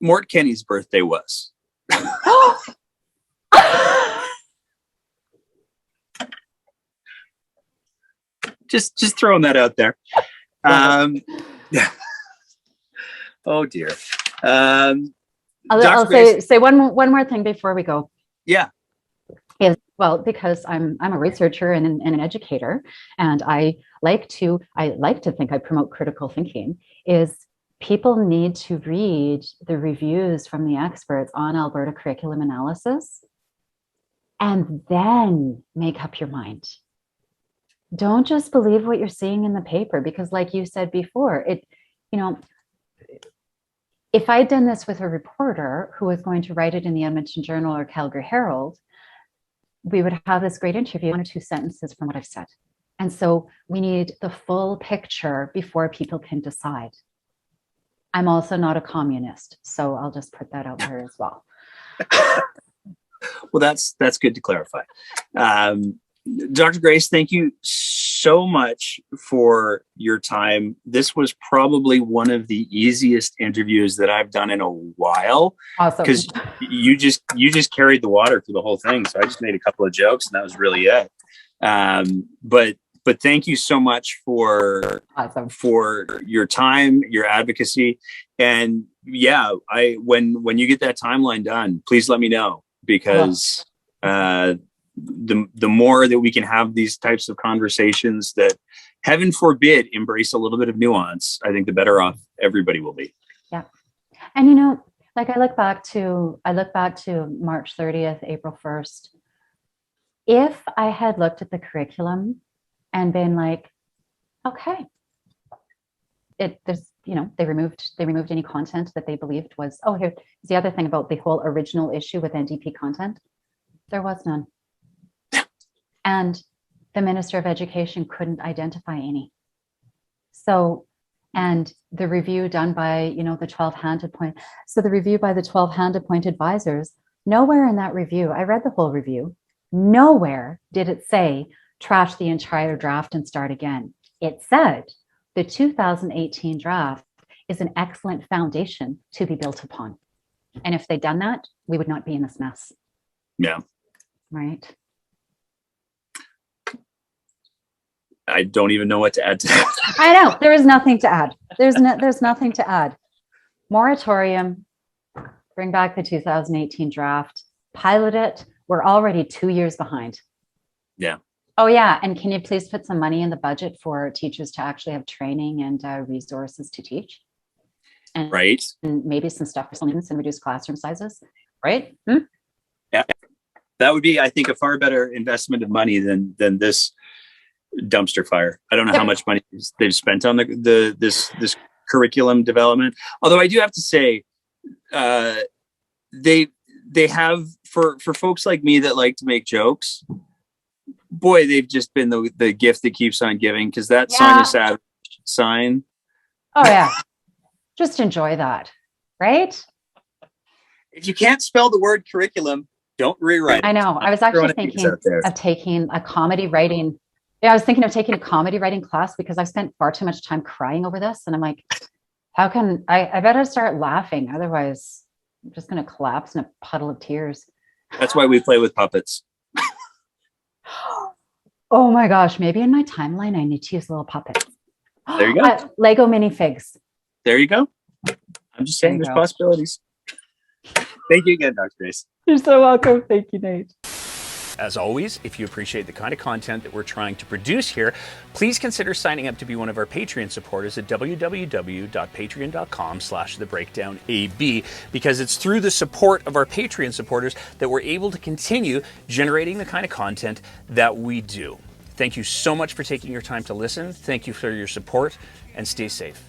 Mort Kenney's birthday was. just throwing that out there. Oh dear.
I'll say one more thing before we go.
Yeah.
Well, because I'm a researcher and an educator, and I like to think I promote critical thinking, is people need to read the reviews from the experts on Alberta curriculum analysis and then make up your mind. Don't just believe what you're seeing in the paper, because like you said before, if I'd done this with a reporter who was going to write it in the Edmonton Journal or Calgary Herald, we would have this great interview, 1 or 2 sentences from what I've said. And so we need the full picture before people can decide. I'm also not a communist, so I'll just put that out there as well.
Well, that's good to clarify. Dr. Grace, thank you so much for your time. This was probably one of the easiest interviews that I've done in a while.
Awesome.
Because you just carried the water through the whole thing. So I just made a couple of jokes and that was really it. But thank you so much for your time, your advocacy. And yeah, when you get that timeline done, please let me know, because the more that we can have these types of conversations that, heaven forbid, embrace a little bit of nuance, I think the better off everybody will be.
Yeah. And like I look back to March 30th, April 1st. If I had looked at the curriculum and been like, okay, they removed any content that they believed was, here's the other thing about the whole original issue with NDP content. There was none. And the Minister of Education couldn't identify any. So, and the review done by, the 12 hand-appointed. So the review by the 12 hand-appointed advisors, nowhere in that review, I read the whole review, nowhere did it say, trash the entire draft and start again. It said, the 2018 draft is an excellent foundation to be built upon. And if they'd done that, we would not be in this mess.
Yeah.
Right.
I don't even know what to add to that.
I know, there is nothing to add. There's nothing to add. Moratorium, bring back the 2018 draft, pilot it. We're already 2 years behind.
Yeah.
Oh yeah, and can you please put some money in the budget for teachers to actually have training and resources to teach? And,
right.
And maybe some stuff for students and reduce classroom sizes, right?
Yeah, that would be, I think, a far better investment of money than this dumpster fire. I don't know how much money they've spent on this curriculum development. Although I do have to say, they have, for folks like me that like to make jokes, boy, they've just been the gift that keeps on giving, because that Sonia Savage sign.
Oh yeah, just enjoy that, right?
If you can't spell the word curriculum, don't rewrite it.
I know. I was actually thinking of taking a comedy writing. Yeah, I was thinking of taking a comedy writing class, because I've spent far too much time crying over this. And I'm like, how can I better start laughing? Otherwise, I'm just going to collapse in a puddle of tears.
That's why we play with puppets.
Oh my gosh, maybe in my timeline I need to use little puppets.
There you go.
Lego minifigs.
There you go. I'm just saying there's possibilities. Thank you again, Dr. Grace.
You're so welcome. Thank you, Nate.
As always, if you appreciate the kind of content that we're trying to produce here, please consider signing up to be one of our Patreon supporters at www.patreon.com/thebreakdownab, because it's through the support of our Patreon supporters that we're able to continue generating the kind of content that we do. Thank you so much for taking your time to listen. Thank you for your support, and stay safe.